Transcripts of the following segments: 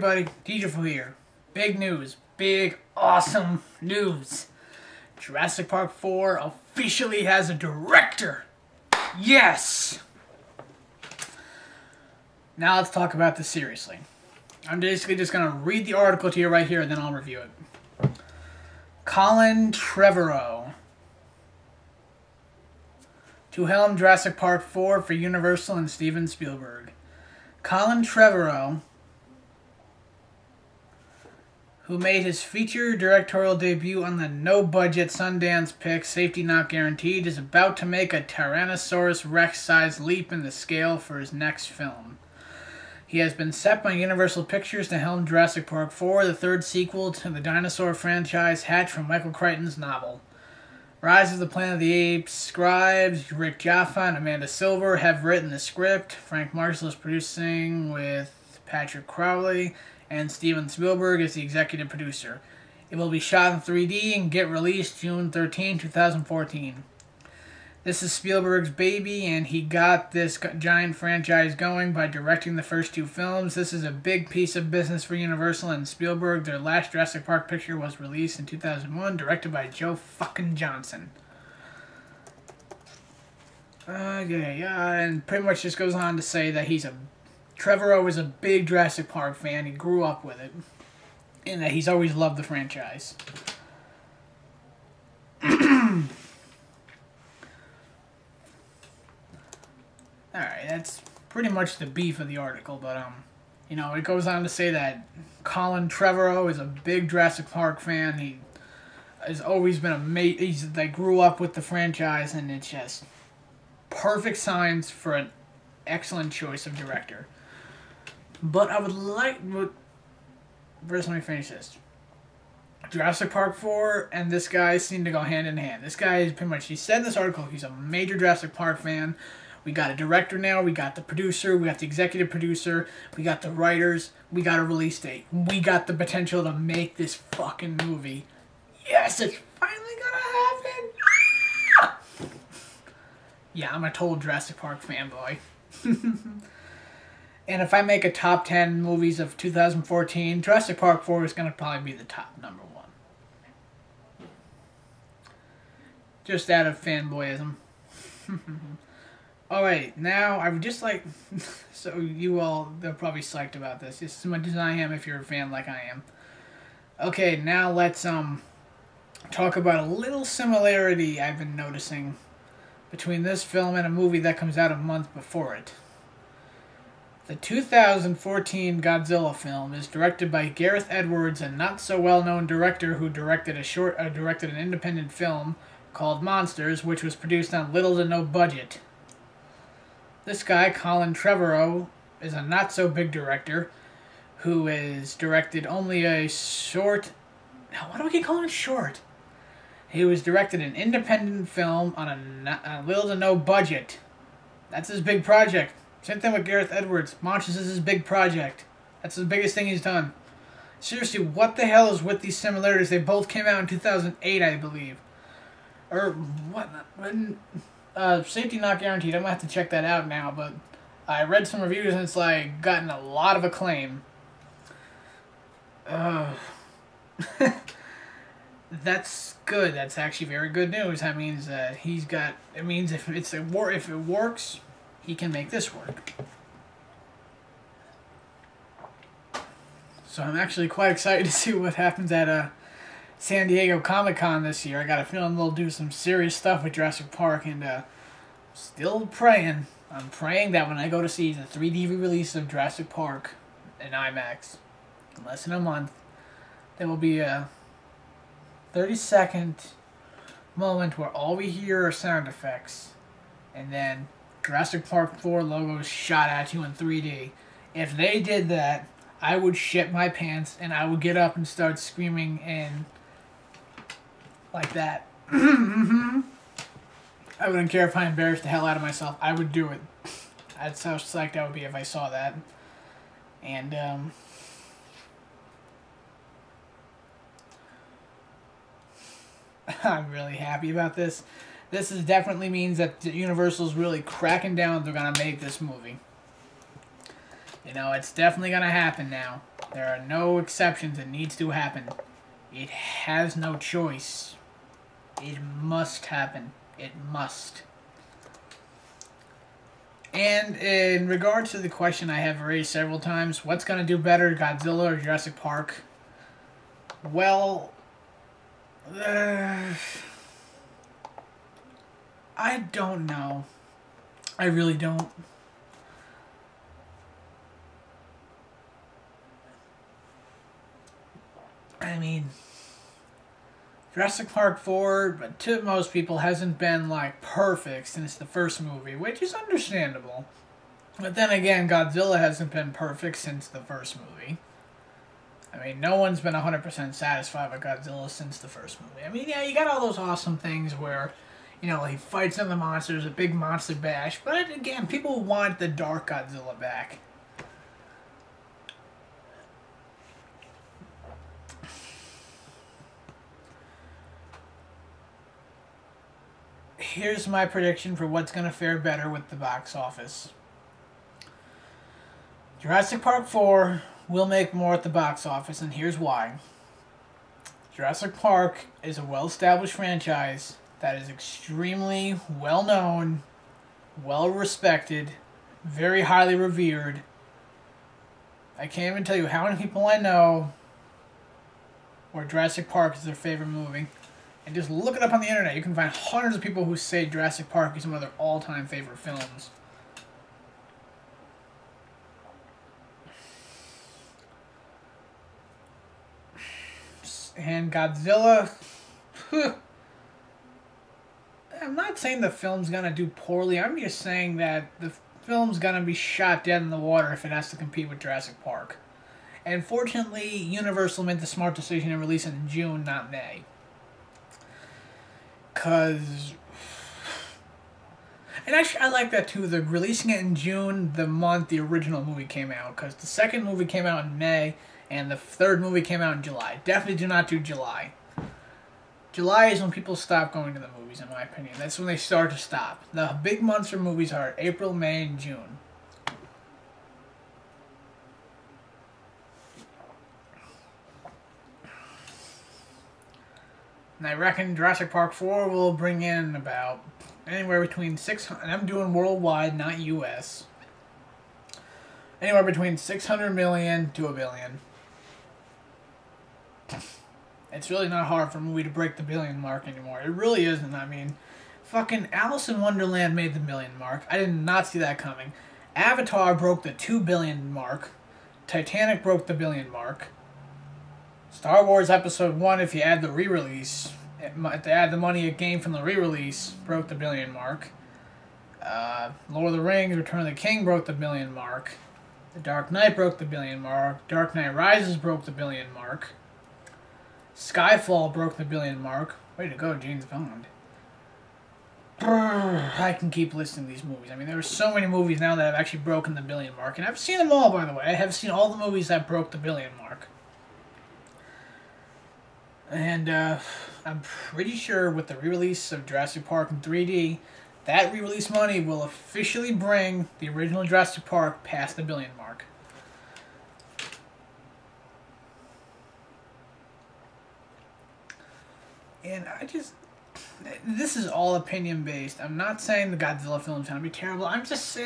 everybody, DJ here. Big news. Big, awesome news. Jurassic Park 4 officially has a director. Yes! Now let's talk about this seriously. I'm basically just going to read the article to you right here and then I'll review it. Colin Trevorrow to helm Jurassic Park 4 for Universal and Steven Spielberg. Colin Trevorrow, who made his feature directorial debut on the no-budget Sundance pick Safety Not Guaranteed, is about to make a Tyrannosaurus Rex-sized leap in the scale for his next film. He has been set by Universal Pictures to helm Jurassic Park 4, the third sequel to the dinosaur franchise hatched from Michael Crichton's novel. Rise of the Planet of the Apes scribes Rick Jaffa and Amanda Silver have written the script. Frank Marshall is producing with Patrick Crowley, and Steven Spielberg is the executive producer. It will be shot in 3D and get released June 13, 2014. This is Spielberg's baby, and he got this giant franchise going by directing the first two films. This is a big piece of business for Universal and Spielberg. Their last Jurassic Park picture was released in 2001, directed by Joe fucking Johnson. And pretty much just goes on to say that Trevorrow is a big Jurassic Park fan. He grew up with it, and that he's always loved the franchise. Alright, that's pretty much the beef of the article, but, it goes on to say that Colin Trevorrow is a big Jurassic Park fan. He has always been they grew up with the franchise, and it's just perfect signs for an excellent choice of director. But first let me finish this. Jurassic Park 4 and this guy seem to go hand in hand. This guy is pretty much, he said in this article, he's a major Jurassic Park fan. We got a director now, we got the producer, we got the executive producer, we got the writers, we got a release date. We got the potential to make this fucking movie. Yes, it's finally gonna happen! Yeah, I'm a total Jurassic Park fanboy. And if I make a top 10 movies of 2014, Jurassic Park 4 is gonna probably be the top number one. Just out of fanboyism. Alright, now I would just like, so you all, they're probably psyched about this, just as much as I am if you're a fan like I am. Okay, now let's talk about a little similarity I've been noticing between this film and a movie that comes out a month before it. The 2014 Godzilla film is directed by Gareth Edwards, a not-so-well-known director who directed an independent film called Monsters, which was produced on little to no budget. This guy, Colin Trevorrow, is a not-so-big director who has directed only a short... Now, why do I keep calling it short? He was directed an independent film on a little to no budget. That's his big project. Same thing with Gareth Edwards. Monsters is his big project. That's the biggest thing he's done. Seriously, what the hell is with these similarities? They both came out in 2008, I believe. Or, what? Safety Not Guaranteed. I'm going to have to check that out now, but I read some reviews and it's gotten a lot of acclaim. That's good. That's actually very good news. That means that it means if it works, he can make this work. So I'm actually quite excited to see what happens at San Diego Comic-Con this year. I got a feeling they'll do some serious stuff with Jurassic Park, and still praying. I'm praying that when I go to see the 3D release of Jurassic Park in IMAX in less than a month, there will be a 30-second moment where all we hear are sound effects, and then Jurassic Park 4 logos shot at you in 3D. If they did that, I would shit my pants, and I would get up and start screaming and like that. I wouldn't care if I embarrassed the hell out of myself. I would do it. That's how psyched I would be if I saw that. And, I'm really happy about this. This definitely means that Universal's really cracking down. They're going to make this movie. It's definitely going to happen now. There are no exceptions. It needs to happen. It has no choice. It must happen. It must. And in regards to the question I have raised several times, what's going to do better, Godzilla or Jurassic Park? Well, I don't know. I really don't. I mean, Jurassic Park 4, but to most people, hasn't been, like, perfect since the first movie, which is understandable. But then again, Godzilla hasn't been perfect since the first movie. I mean, no one's been 100% satisfied with Godzilla since the first movie. I mean, yeah, you got all those awesome things where, you know, he fights some of the monsters, a big monster bash, but again, people want the dark Godzilla back. Here's my prediction for what's going to fare better with the box office. Jurassic Park 4 will make more at the box office, and here's why. Jurassic Park is a well-established franchise that is extremely well-known, well-respected, very highly revered. I can't even tell you how many people I know where Jurassic Park is their favorite movie. And just look it up on the internet. You can find hundreds of people who say Jurassic Park is one of their all-time favorite films. And Godzilla... I'm not saying the film's going to do poorly. I'm just saying that the film's going to be shot dead in the water if it has to compete with Jurassic Park. And fortunately, Universal made the smart decision to release it in June, not May. Because... And actually, I like that too. They're releasing it in June, the month the original movie came out. Because the second movie came out in May, and the third movie came out in July. Definitely do not do July. July is when people stop going to the movies, in my opinion. That's when they start to stop. The big months for movies are April, May, and June. And I reckon Jurassic Park 4 will bring in about anywhere between 600... And I'm doing worldwide, not US. Anywhere between 600 million to $1 billion. It's really not hard for a movie to break the $1 billion mark anymore. It really isn't. I mean, fucking Alice in Wonderland made the $1 billion mark. I did not see that coming. Avatar broke the $2 billion mark. Titanic broke the $1 billion mark. Star Wars Episode 1, if you add the re-release, if they add the money it gained from the re-release, broke the $1 billion mark. Lord of the Rings, Return of the King broke the $1 billion mark. The Dark Knight broke the $1 billion mark. Dark Knight Rises broke the $1 billion mark. Skyfall broke the $1 billion mark. Way to go, James Bond. I can keep listing these movies. I mean, there are so many movies now that have actually broken the $1 billion mark. And I've seen them all, by the way. I have seen all the movies that broke the $1 billion mark. And I'm pretty sure with the re-release of Jurassic Park in 3D, that re-release money will officially bring the original Jurassic Park past the $1 billion mark. And this is all opinion based. I'm not saying the Godzilla film's gonna be terrible. I'm just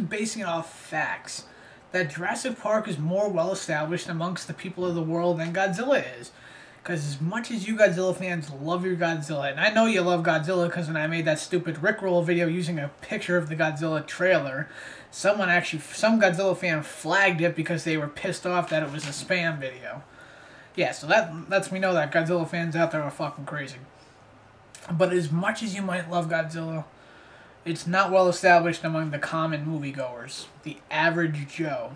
basing it off facts. That Jurassic Park is more well established amongst the people of the world than Godzilla is. Because as much as you Godzilla fans love your Godzilla, and I know you love Godzilla because when I made that stupid Rickroll video using a picture of the Godzilla trailer, some Godzilla fan flagged it because they were pissed off that it was a spam video. Yeah, so that lets me know that Godzilla fans out there are fucking crazy. But as much as you might love Godzilla, it's not well established among the common moviegoers, the average Joe.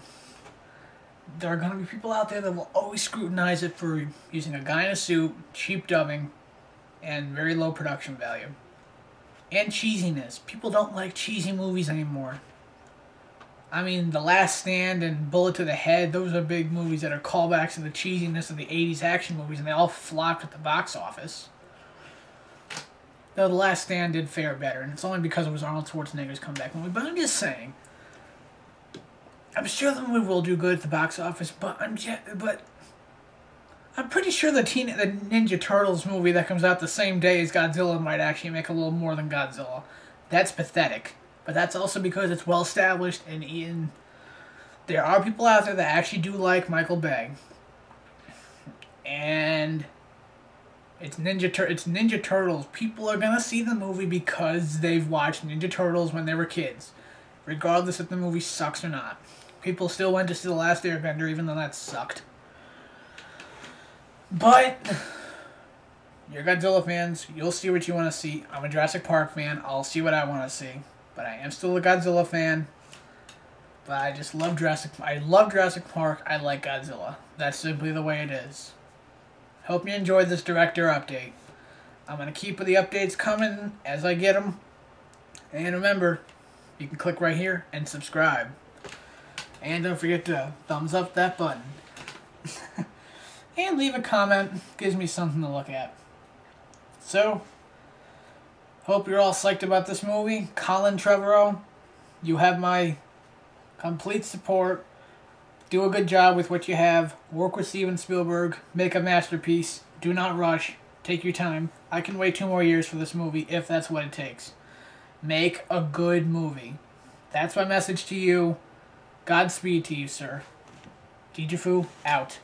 There are going to be people out there that will always scrutinize it for using a guy in a suit, cheap dubbing, and very low production value. And cheesiness. People don't like cheesy movies anymore. I mean, The Last Stand and Bullet to the Head, those are big movies that are callbacks to the cheesiness of the 80s action movies, and they all flopped at the box office. Though The Last Stand did fare better, and it's only because it was Arnold Schwarzenegger's comeback movie. But I'm just saying, I'm sure the movie will do good at the box office, but I'm pretty sure the Ninja Turtles movie that comes out the same day as Godzilla might actually make a little more than Godzilla. That's pathetic. But that's also because it's well established, and there are people out there that actually do like Michael Bay. And it's Ninja Turtles. People are gonna see the movie because they've watched Ninja Turtles when they were kids, regardless if the movie sucks or not. People still went to see The Last Airbender, even though that sucked. But you're Godzilla fans. You'll see what you want to see. I'm a Jurassic Park fan. I'll see what I want to see. But I am still a Godzilla fan. But I just love I love Jurassic Park. I like Godzilla. That's simply the way it is. Hope you enjoyed this director update. I'm going to keep the updates coming as I get them. And remember, you can click right here and subscribe. And don't forget to thumbs up that button. And leave a comment. Gives me something to look at. So, hope you're all psyched about this movie. Colin Trevorrow, you have my complete support. Do a good job with what you have. Work with Steven Spielberg. Make a masterpiece. Do not rush. Take your time. I can wait 2 more years for this movie if that's what it takes. Make a good movie. That's my message to you. Godspeed to you, sir. Jijifu, out.